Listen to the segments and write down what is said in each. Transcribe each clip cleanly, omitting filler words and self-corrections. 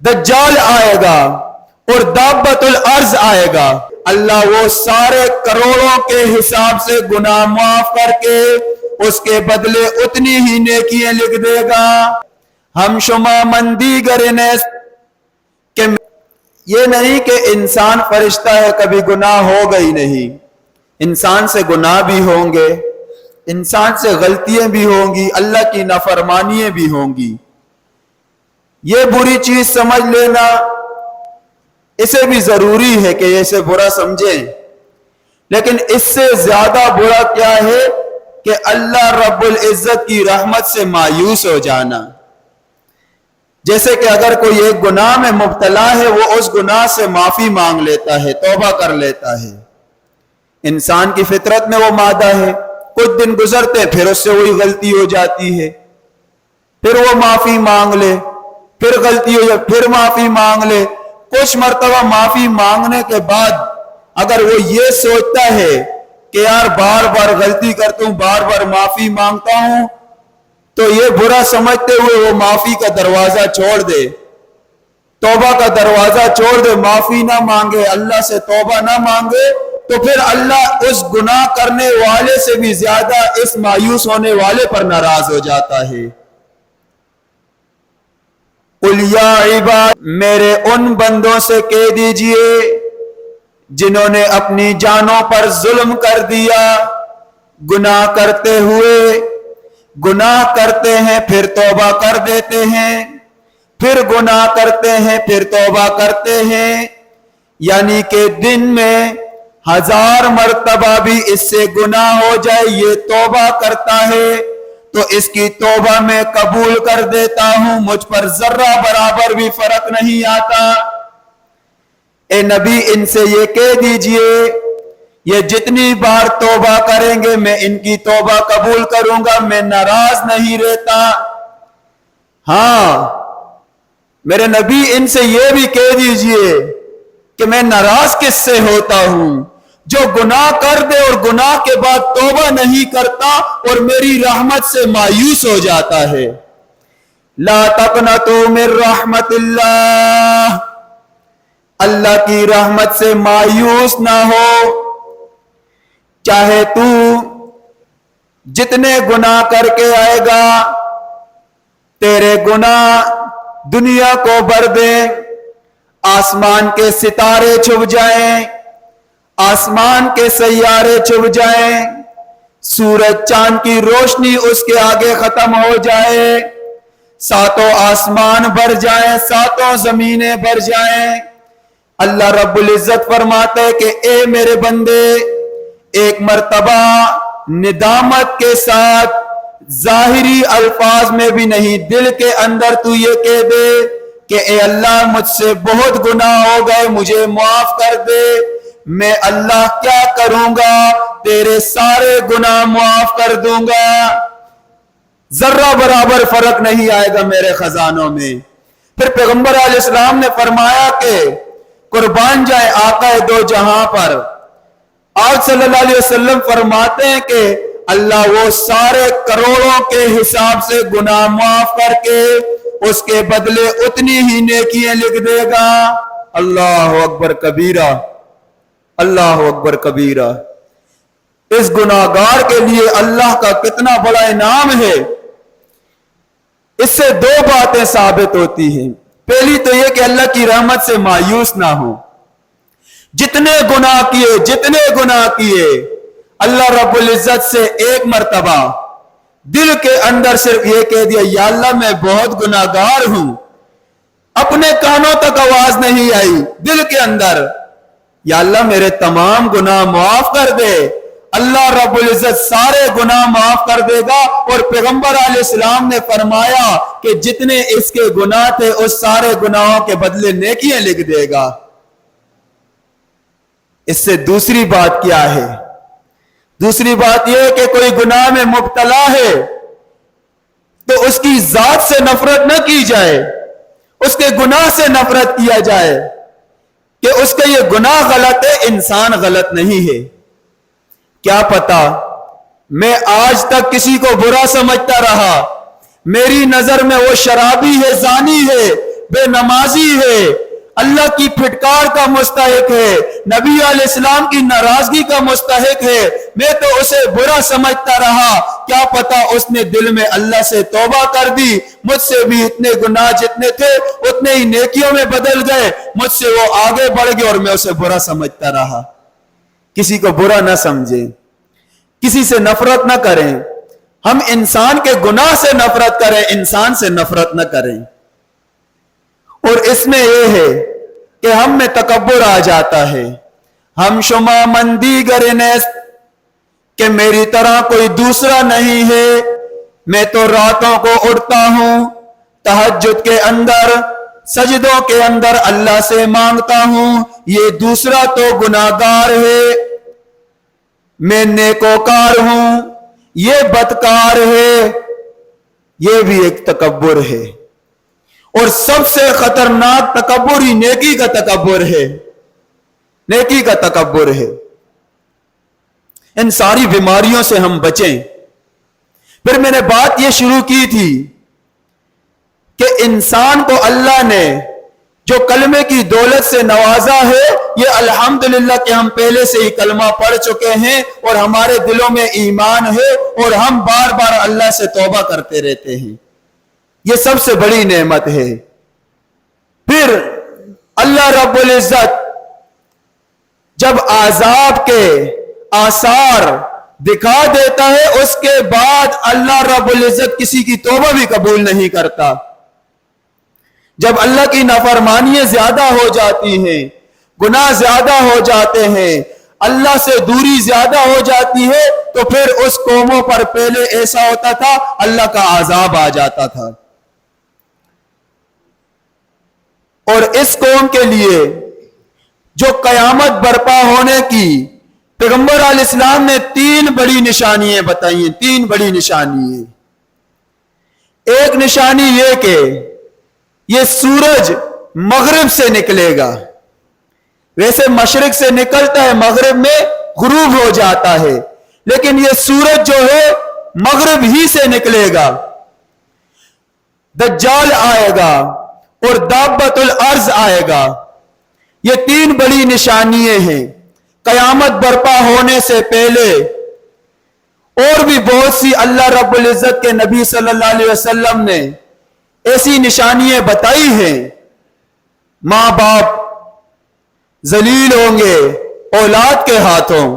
دجال آئے گا اور دابت الارض آئے گا، اللہ وہ سارے کروڑوں کے حساب سے گناہ معاف کر کے اس کے بدلے اتنی ہی نیکیاں لکھ دے گا۔ ہم شما مندی گرنس کہ یہ نہیں کہ انسان فرشتہ ہے کبھی گناہ ہوگا ہی نہیں، انسان سے گناہ بھی ہوں گے، انسان سے غلطیاں بھی ہوں گی، اللہ کی نافرمانیاں بھی ہوں گی۔ یہ بری چیز سمجھ لینا اسے بھی ضروری ہے کہ اسے برا سمجھیں، لیکن اس سے زیادہ برا کیا ہے کہ اللہ رب العزت کی رحمت سے مایوس ہو جانا۔ جیسے کہ اگر کوئی ایک گناہ میں مبتلا ہے، وہ اس گناہ سے معافی مانگ لیتا ہے، توبہ کر لیتا ہے، انسان کی فطرت میں وہ مادہ ہے، کچھ دن گزرتے پھر اس سے وہی غلطی ہو جاتی ہے، پھر وہ معافی مانگ لے، پھر غلطی ہو جائے، پھر معافی مانگ لے۔ کچھ مرتبہ معافی مانگنے کے بعد اگر وہ یہ سوچتا ہے کہ یار بار بار غلطی کرتا ہوں، بار بار معافی مانگتا ہوں، تو یہ برا سمجھتے ہوئے وہ معافی کا دروازہ چھوڑ دے، توبہ کا دروازہ چھوڑ دے، معافی نہ مانگے، اللہ سے توبہ نہ مانگے، تو پھر اللہ اس گناہ کرنے والے سے بھی زیادہ اس مایوس ہونے والے پر ناراض ہو جاتا ہے۔ قُلْ یا عباد، میرے ان بندوں سے کہہ دیجئے جنہوں نے اپنی جانوں پر ظلم کر دیا، گناہ کرتے ہوئے، گناہ کرتے ہیں پھر توبہ کر دیتے ہیں، پھر گناہ کرتے ہیں پھر توبہ کرتے ہیں، یعنی کہ دن میں 1000 مرتبہ بھی اس سے گناہ ہو جائے یہ توبہ کرتا ہے تو اس کی توبہ میں قبول کر دیتا ہوں، مجھ پر ذرہ برابر بھی فرق نہیں آتا۔ اے نبی ان سے یہ کہہ دیجئے یہ جتنی بار توبہ کریں گے میں ان کی توبہ قبول کروں گا، میں ناراض نہیں رہتا۔ ہاں میرے نبی ان سے یہ بھی کہہ دیجئے کہ میں ناراض کس سے ہوتا ہوں؟ جو گناہ کر دے اور گناہ کے بعد توبہ نہیں کرتا اور میری رحمت سے مایوس ہو جاتا ہے۔ لا تقنطوا من رحمت اللہ، اللہ کی رحمت سے مایوس نہ ہو، چاہے تو جتنے گناہ کر کے آئے گا تیرے گناہ دنیا کو بھر دیں، آسمان کے ستارے چھپ جائیں، آسمان کے سیارے چھپ جائیں، سورج چاند کی روشنی اس کے آگے ختم ہو جائے، 7 آسمان بھر جائیں، 7 زمینیں بھر جائیں، اللہ رب العزت فرماتے ہیں کہ اے میرے بندے ایک مرتبہ ندامت کے ساتھ ظاہری الفاظ میں بھی نہیں، دل کے اندر تو یہ کہہ دے کہ اے اللہ مجھ سے بہت گناہ ہو گئے، مجھے معاف کر دے، میں اللہ کیا کروں گا، تیرے سارے گناہ معاف کر دوں گا، ذرہ برابر فرق نہیں آئے گا میرے خزانوں میں۔ پھر پیغمبر علیہ السلام نے فرمایا کہ قربان جائے آقا دو جہاں پر، آج صلی اللہ علیہ وسلم فرماتے ہیں کہ اللہ وہ سارے کروڑوں کے حساب سے گناہ معاف کر کے اس کے بدلے اتنی ہی نیکیاں لکھ دے گا۔ اللہ اکبر کبیرہ، اللہ اکبر کبیرہ۔ اس گناہگار کے لیے اللہ کا کتنا بڑا انعام ہے۔ اس سے 2 باتیں ثابت ہوتی ہیں، پہلی تو یہ کہ اللہ کی رحمت سے مایوس نہ ہو، جتنے گناہ کیے اللہ رب العزت سے ایک مرتبہ دل کے اندر صرف یہ کہہ دیا یا اللہ میں بہت گناہگار ہوں، اپنے کانوں تک آواز نہیں آئی، دل کے اندر یا اللہ میرے تمام گناہ معاف کر دے، اللہ رب العزت سارے گناہ معاف کر دے گا۔ اور پیغمبر علیہ السلام نے فرمایا کہ جتنے اس کے گناہ تھے اس سارے گناہوں کے بدلے نیکیاں لکھ دے گا۔ اس سے دوسری بات کیا ہے؟ دوسری بات یہ کہ کوئی گناہ میں مبتلا ہے تو اس کی ذات سے نفرت نہ کی جائے، اس کے گناہ سے نفرت کیا جائے کہ اس کا یہ گناہ غلط ہے، انسان غلط نہیں ہے۔ کیا پتا میں آج تک کسی کو برا سمجھتا رہا، میری نظر میں وہ شرابی ہے، زانی ہے، بے نمازی ہے، اللہ کی پھٹکار کا مستحق ہے، نبی علیہ السلام کی ناراضگی کا مستحق ہے، میں تو اسے برا سمجھتا رہا، کیا پتا اس نے دل میں اللہ سے توبہ کر دی، مجھ سے بھی اتنے گناہ جتنے تھے اتنے ہی نیکیوں میں بدل گئے، مجھ سے وہ آگے بڑھ گئے اور میں اسے برا سمجھتا رہا۔ کسی کو برا نہ سمجھیں، کسی سے نفرت نہ کریں، ہم انسان کے گناہ سے نفرت کریں، انسان سے نفرت نہ کریں۔ اور اس میں یہ ہے کہ ہم میں تکبر آ جاتا ہے، ہم شما مندی گرنیست کہ میری طرح کوئی دوسرا نہیں ہے، میں تو راتوں کو اٹھتا ہوں، تہجد کے اندر سجدوں کے اندر اللہ سے مانگتا ہوں، یہ دوسرا تو گناہگار ہے، میں نیکوکار ہوں، یہ بدکار ہے، یہ بھی ایک تکبر ہے۔ اور سب سے خطرناک تکبر ہی نیکی کا تکبر ہے، نیکی کا تکبر ہے۔ ان ساری بیماریوں سے ہم بچیں۔ پھر میں نے بات یہ شروع کی تھی کہ انسان کو اللہ نے جو کلمے کی دولت سے نوازا ہے، یہ الحمدللہ کہ ہم پہلے سے ہی کلمہ پڑھ چکے ہیں اور ہمارے دلوں میں ایمان ہے اور ہم بار بار اللہ سے توبہ کرتے رہتے ہیں، یہ سب سے بڑی نعمت ہے۔ پھر اللہ رب العزت جب عذاب کے آثار دکھا دیتا ہے، اس کے بعد اللہ رب العزت کسی کی توبہ بھی قبول نہیں کرتا۔ جب اللہ کی نافرمانیاں زیادہ ہو جاتی ہیں، گناہ زیادہ ہو جاتے ہیں، اللہ سے دوری زیادہ ہو جاتی ہے، تو پھر اس قوموں پر پہلے ایسا ہوتا تھا اللہ کا عذاب آ جاتا تھا۔ اور اس قوم کے لیے جو قیامت برپا ہونے کی پیغمبر علیہ السلام نے 3 بڑی نشانیاں بتائی ہیں، 3 بڑی نشانیاں۔ ایک نشانی یہ کہ یہ سورج مغرب سے نکلے گا، ویسے مشرق سے نکلتا ہے، مغرب میں غروب ہو جاتا ہے، لیکن یہ سورج جو ہے مغرب ہی سے نکلے گا۔ دجال آئے گا اور دابت الارض آئے گا۔ یہ 3 بڑی نشانیاں ہیں قیامت برپا ہونے سے پہلے۔ اور بھی بہت سی اللہ رب العزت کے نبی صلی اللہ علیہ وسلم نے ایسی نشانیاں بتائی ہیں۔ ماں باپ ذلیل ہوں گے اولاد کے ہاتھوں،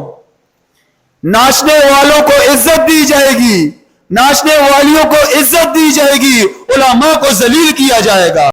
ناچنے والوں کو عزت دی جائے گی، ناچنے والیوں کو عزت دی جائے گی، علماء کو ذلیل کیا جائے گا۔